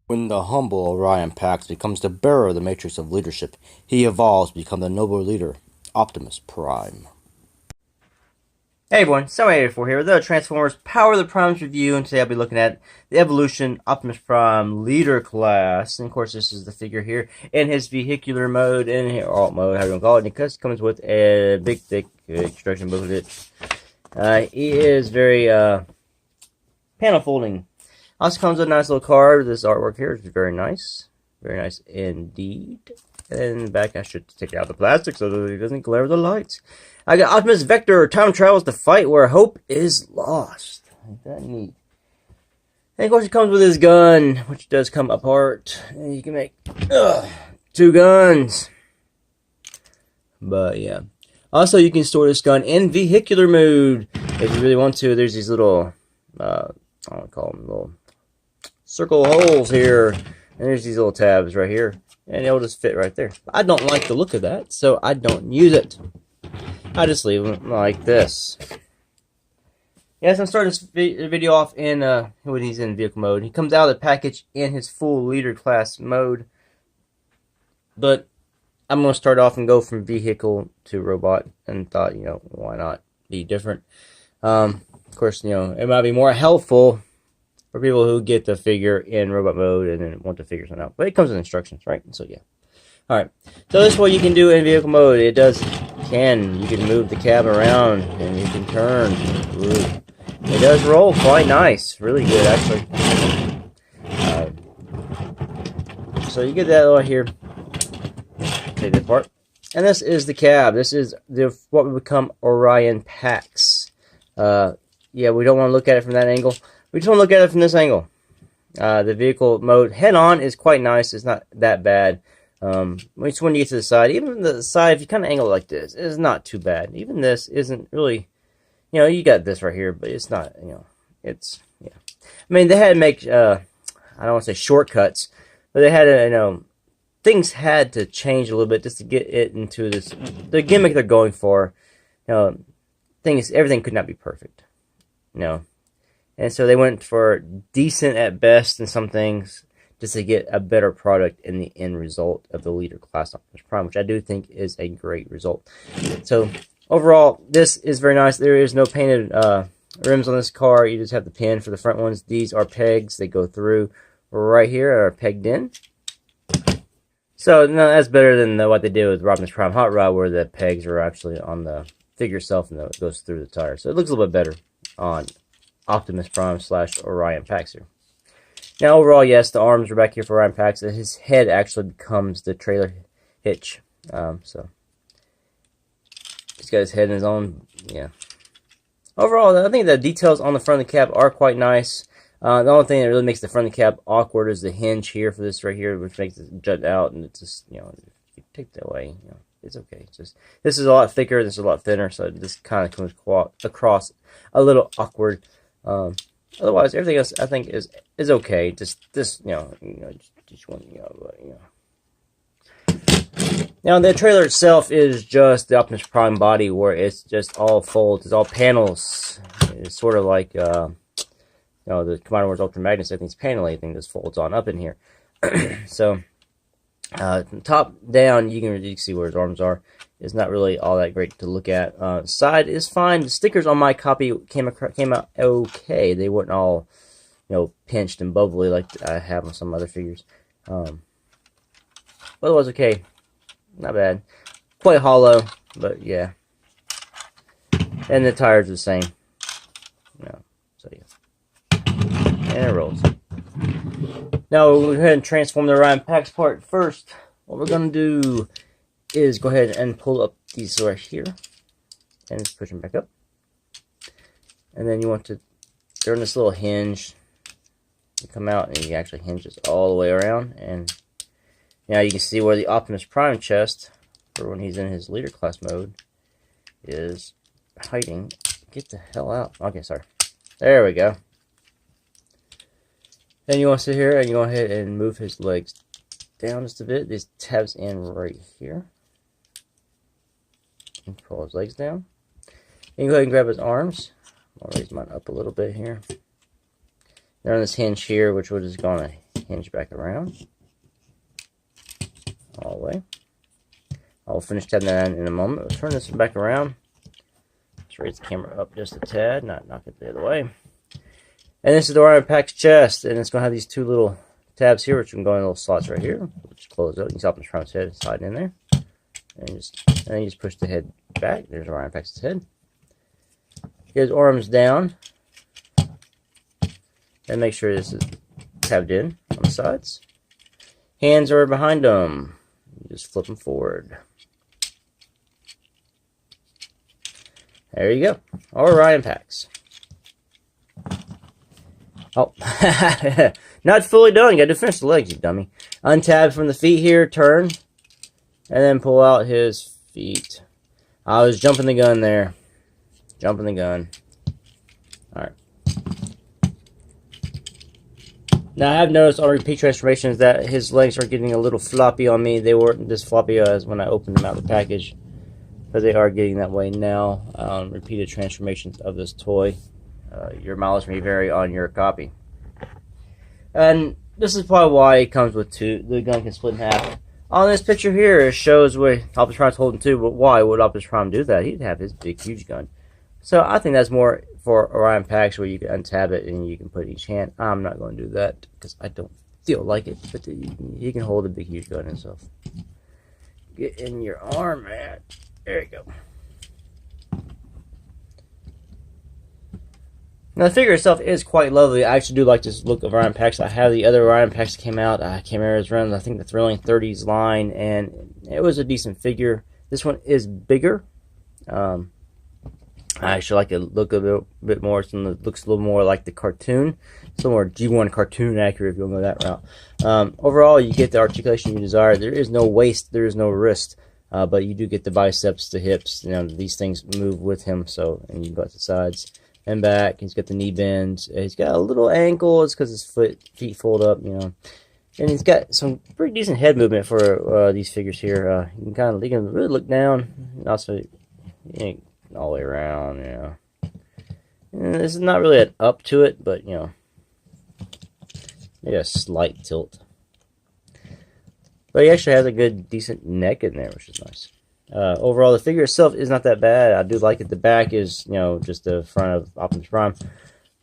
When the humble Orion Pax becomes the bearer of the matrix of leadership, he evolves to become the noble leader, Optimus Prime. Hey everyone, 784 here with the Transformers Power of the Primes review, and today I'll be looking at the Evolution Optimus Prime Leader Class. And of course, this is the figure here in his vehicular mode, in alt mode, however you want to call it. And it comes with a big, thick instruction booklet. He is very panel folding. Also comes with a nice little card. This artwork here is very nice indeed. And in the back, I should take out the plastic so that it doesn't glare with the lights. I got Optimus Vector, time travels to fight where hope is lost. Ain't that neat? And of course, it comes with his gun, which does come apart. And you can make two guns. But yeah. Also, you can store this gun in vehicular mode if you really want to. There's these little, I don't want to call them little circle holes here. And there's these little tabs right here. And it'll just fit right there. I don't like the look of that, so I don't use it. I just leave them like this. Yes, I'm starting this video off in when he's in vehicle mode. He comes out of the package in his full leader class mode. But I'm going to start off and go from vehicle to robot, and thought, why not be different? Of course, it might be more helpful for people who get the figure in robot mode and then want to figure something out. But it comes with instructions, right? So yeah. Alright. So this is what you can do in vehicle mode. You can move the cab around and you can turn. Ooh. It does roll quite nice. Really good, actually. So you get that right here. Take it apart. And this is the cab. This is what would become Orion Pax. Yeah, we don't want to look at it from that angle. We just want to look at it from this angle. The vehicle mode head-on is quite nice. It's not that bad. When you get to the side, even the side, if you kind of angle it like this, it's not too bad. Even this isn't really, you got this right here, but it's not, it's, yeah. I mean, they had to make, I don't want to say shortcuts, but they had to, things had to change a little bit just to get it into the gimmick they're going for. Everything could not be perfect, And so they went for decent at best in some things, just to get a better product in the end result of the leader class Optimus Prime, which I do think is a great result. So overall, this is very nice. There is no painted rims on this car. You just have the pin for the front ones. These are pegs. They go through right here, are pegged in. So no, that's better than what they did with Optimus Prime Hot Rod, where the pegs are actually on the figure itself and it goes through the tire. So it looks a little bit better on Optimus Prime / Orion Pax here. Now, overall, yes, the arms are back here for Orion Pax. His head actually becomes the trailer hitch. So he's got his head in his own. Yeah. Overall, I think the details on the front of the cab are quite nice. The only thing that really makes the front of the cab awkward is the hinge here for this right here, which makes it jut out. And it's just, if you take that away, it's okay. It's just, this is a lot thicker. This is a lot thinner, so this kind of comes across a little awkward. Otherwise, everything else I think is okay. Just this, just one, Now the trailer itself is just the Optimus Prime body, where it's just all folds, it's all panels. It's sort of like the Commodore Wars Ultra Magnus. I think it's paneling thing just folds on up in here. So top down, you can see where his arms are. It's not really all that great to look at. Side is fine. The stickers on my copy came out okay. They weren't all, pinched and bubbly like I have on some other figures. Otherwise, okay. Not bad. Quite hollow, but yeah. And the tires are the same. So yeah. And it rolls. Now we'll go ahead and transform the Orion Pax part first. What we're going to do is go ahead and pull up these right here and just push them back up. And then you want to turn this little hinge. You come out and you actually hinge this all the way around. And now you can see where the Optimus Prime chest, for when he's in his leader class mode, is hiding. Get the hell out. Okay, sorry. There we go. Then you want to sit here and you go ahead and move his legs down just a bit. These tabs in right here. And pull his legs down. You can go ahead and grab his arms. I'll raise mine up a little bit here. They're on this hinge here, which we're just going to hinge back around all the way. I'll finish tabbing that in a moment. I'll turn this back around. Let's raise the camera up just a tad, not knock it the other way. And this is the Orion Pack's chest, and it's going to have these two little tabs here, which can go in little slots right here. We'll just close it up. You can see Optimus Prime's head sliding in there. And then you just push the head back. There's Orion Pack's head. Get his arms down. And make sure this is tabbed in on the sides. Hands are behind them. You just flip them forward. There you go. Orion Packs. Oh, not fully done. You got to finish the legs, you dummy. Untab from the feet here, turn, and then pull out his feet. I was jumping the gun there. Jumping the gun. Alright. Now, I have noticed on repeat transformations that his legs are getting a little floppy on me. They weren't this floppy as when I opened them out of the package, but they are getting that way now on repeated transformations of this toy. Your mileage may vary on your copy. And this is probably why it comes with two. The gun can split in half. On this picture here, it shows where Optimus Prime's holding two, but why would Optimus Prime do that? He'd have his big, huge gun. So I think that's more for Orion Packs where you can untab it and you can put each hand. I'm not going to do that because I don't feel like it, but he can hold a big, huge gun himself. Get in your arm, man. There you go. Now, the figure itself is quite lovely. I actually do like this look of Orion Packs. I have the other Orion Packs that came out. I can't remember his runs. I think the Thrilling 30s line, and it was a decent figure. This one is bigger. I actually like the look of it a bit more. It looks a little more like the cartoon. It's a little more G1 cartoon accurate if you want to go that route. Overall, you get the articulation you desire. There is no waist. There is no wrist. But you do get the biceps, the hips. You know, these things move with him. So, and you go to the sides and back. He's got the knee bends. He's got a little ankle. It's because his feet fold up, you know. And he's got some pretty decent head movement for these figures here. You can really look down. And also, all the way around, you know. And this is not really an up to it, but, you know, maybe a slight tilt. But he actually has a good, decent neck in there, which is nice. Overall, the figure itself is not that bad. I do like it. The back is, you know, just the front of Optimus Prime.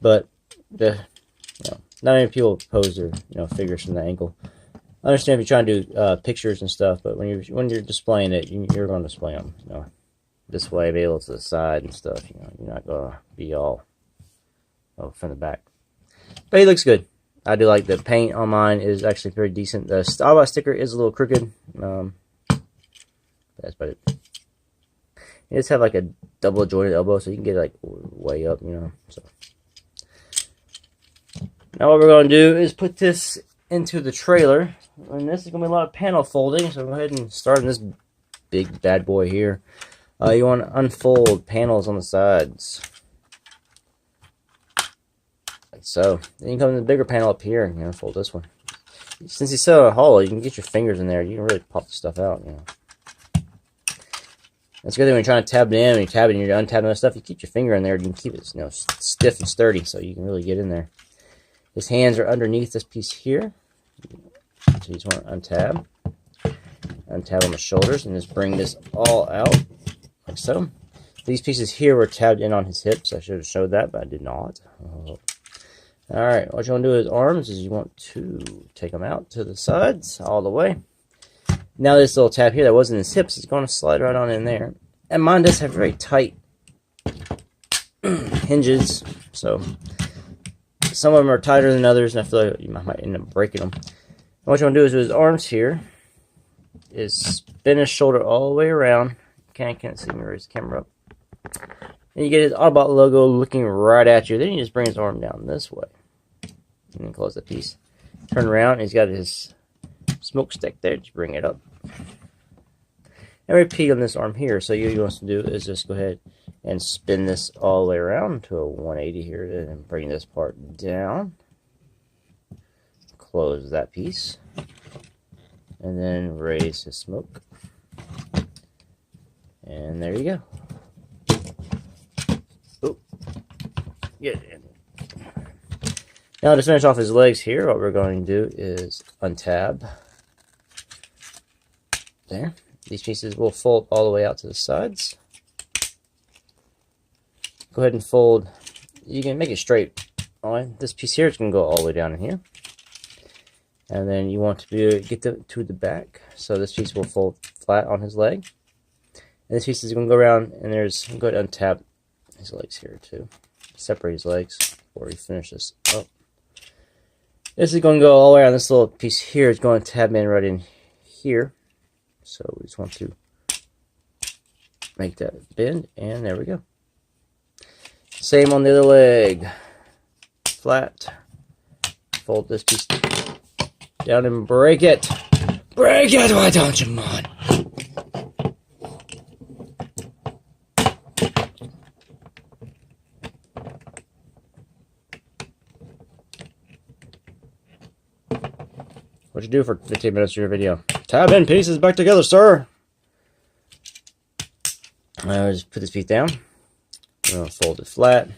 But, not many people pose their, figures from the angle. I understand if you're trying to do pictures and stuff, but when you're displaying it, you're going to display them, this way, be able to the side and stuff. You're not going to be all from the back. But he looks good. I do like the paint on mine is actually pretty decent. The Autobot sticker is a little crooked. That's about it. You just have like a double jointed elbow, so you can get it like way up, So now what we're going to do is put this into the trailer, and this is going to be a lot of panel folding. So go ahead and start on this big bad boy here. You want to unfold panels on the sides, like so. Then you come to the bigger panel up here and fold this one. Since he's so hollow, you can get your fingers in there. You can really pop the stuff out. That's good when you're trying to tab it in, and you're tabbing, and you're untabbing that stuff. You keep your finger in there, and you can keep it, stiff and sturdy, so you can really get in there. His hands are underneath this piece here, so you just want to untab on the shoulders, and just bring this all out, like so. These pieces here were tabbed in on his hips. I should have showed that, but I did not. Oh. All right, what you want to do with his arms is you want to take them out to the sides all the way. Now this little tab here that wasn't his hips is going to slide right on in there. And mine does have very tight hinges, so some of them are tighter than others, and I feel like you might end up breaking them. And what you want to do is with his arms here is spin his shoulder all the way around. Can't see me raise the camera up. And you get his Autobot logo looking right at you. Then you just bring his arm down this way. And then close the piece. Turn around, and he's got his smokestack there. Just bring it up. And repeat on this arm here. So what you want to do is just go ahead and spin this all the way around to a 180 here. And bring this part down. Close that piece. And then raise his smoke. And there you go. Get it in. Now to finish off his legs here, what we're going to do is untab. There. These pieces will fold all the way out to the sides. Go ahead and fold. You can make it straight. Alright, this piece here is going to go all the way down in here. And then you want to get to the back. So this piece will fold flat on his leg. And this piece is going to go around, and there's, go ahead and untap his legs here too. Separate his legs before we finish this up. This is going to go all the way around. This little piece here is going to tab in right in here. So we just want to make that bend, and there we go. Same on the other leg. Flat. Fold this piece down and break it. Break it, why don't you, man? What'd you do for 15 minutes of your video? Tab in pieces back together, sir. Just put this piece down. I'm going to fold it flat.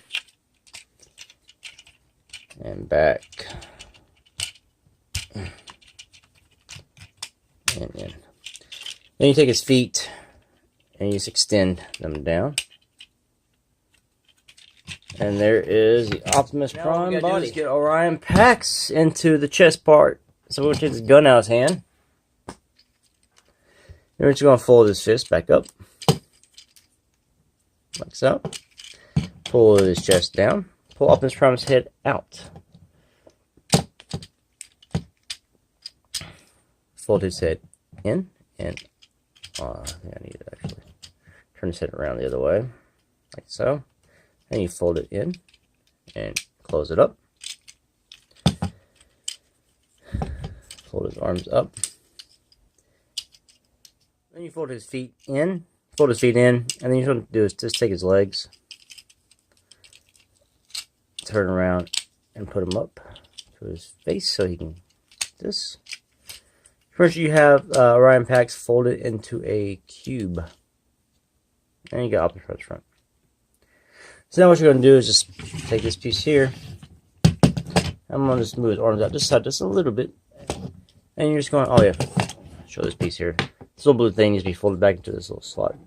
And back. And in. Then you take his feet and you just extend them down. And there is the Optimus Prime body. Get Orion Pax into the chest part. So we'll take his gun out of his hand. Then we're just going to fold his fist back up. Like so. Pull his chest down. Pull Optimus Prime's head out. Fold his head in. And I think I need to actually turn his head around the other way. Like so. And you fold it in. And close it up. Fold his arms up. Then you fold his feet in. Fold his feet in. And then you want to do is just take his legs. Turn around and put him up to his face so he can this. First you have Orion Pax folded into a cube. And you got Optimus Prime's front. So now what you're going to do is just take this piece here. I'm going to just move his arms out just a little bit. And you're just going, oh yeah, show this piece here. This little blue thing needs to be folded back into this little slot.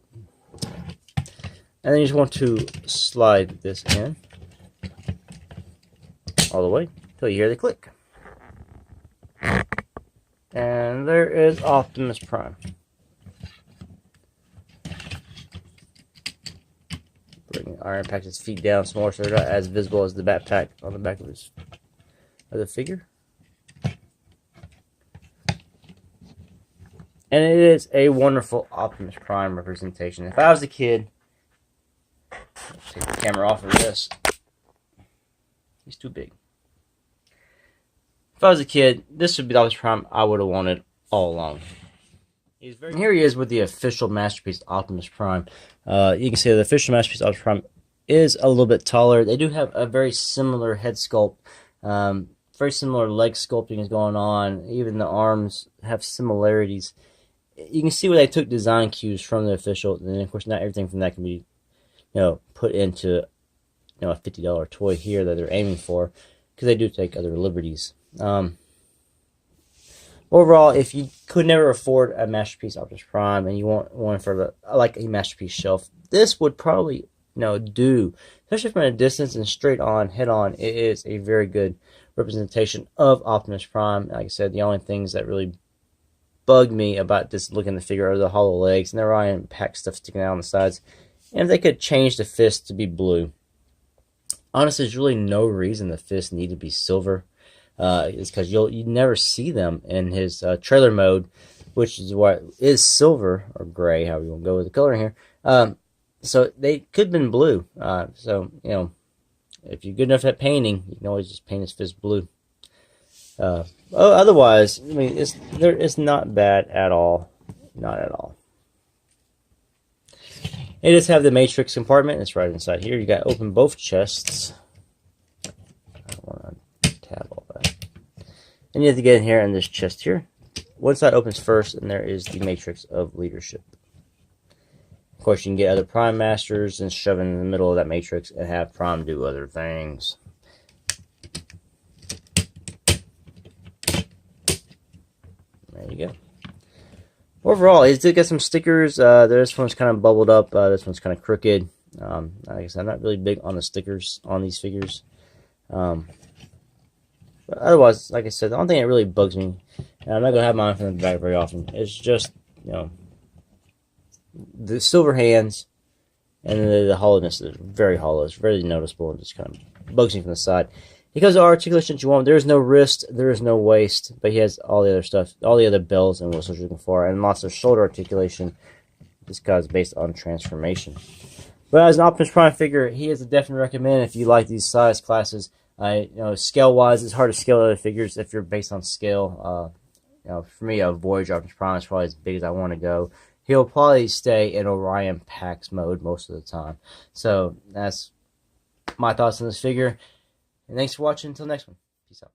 And then you just want to slide this in all the way until you hear the click. And there is Optimus Prime. Bring Orion Pax's feet down some more so they're not as visible as the backpack on the back of the figure. And it is a wonderful Optimus Prime representation. If I was a kid, let's take the camera off of this. He's too big. If I was a kid, this would be the Optimus Prime I would have wanted all along. Here he is with the official Masterpiece Optimus Prime. You can see the official Masterpiece Optimus Prime is a little bit taller. They do have a very similar head sculpt. Very similar leg sculpting is going on. Even the arms have similarities. You can see where they took design cues from the official, and then of course not everything from that can be, put into, a $50 toy here that they're aiming for, because they do take other liberties. Overall, if you could never afford a Masterpiece Optimus Prime and you want one for like a Masterpiece shelf, this would probably do, especially from a distance and straight on, head on. It is a very good representation of Optimus Prime. Like I said, the only things that really bugged me about this looking at the figure are the hollow legs and the Orion Pax stuff sticking out on the sides. And if they could change the fist to be blue. Honestly, there's really no reason the fist need to be silver. It's because you never see them in his trailer mode, which is what is silver or gray, however you want to go with the color here. So they could have been blue. So if you're good enough at painting, you can always just paint his fist blue. Otherwise, I mean, it's not bad at all. Not at all. It does have the Matrix compartment. It's right inside here. You got to open both chests. I don't want to tab all that. And you have to get in here in this chest here. One side opens first, and there is the Matrix of Leadership. Of course, you can get other Prime Masters and shove in the middle of that Matrix and have Prime do other things. There you go. Overall, he did get some stickers. This one's kind of bubbled up. This one's kind of crooked. Like I said, I'm not really big on the stickers on these figures. But otherwise, like I said, the only thing that really bugs me, and I'm not going to have mine from the back very often, is just, the silver hands and the hollowness is very hollow. It's very noticeable and just kind of bugs me from the side. Because of articulation that you want, there is no wrist, there is no waist, but he has all the other stuff, all the other bells and whistles you're looking for, and lots of shoulder articulation, just because it's based on transformation. But as an Optimus Prime figure, he is a definite recommend if you like these size classes. Scale-wise, it's hard to scale other figures if you're based on scale. For me, a Voyager Optimus Prime is probably as big as I want to go. He'll probably stay in Orion Pax mode most of the time. So that's my thoughts on this figure. And thanks for watching. Until next one. Peace out.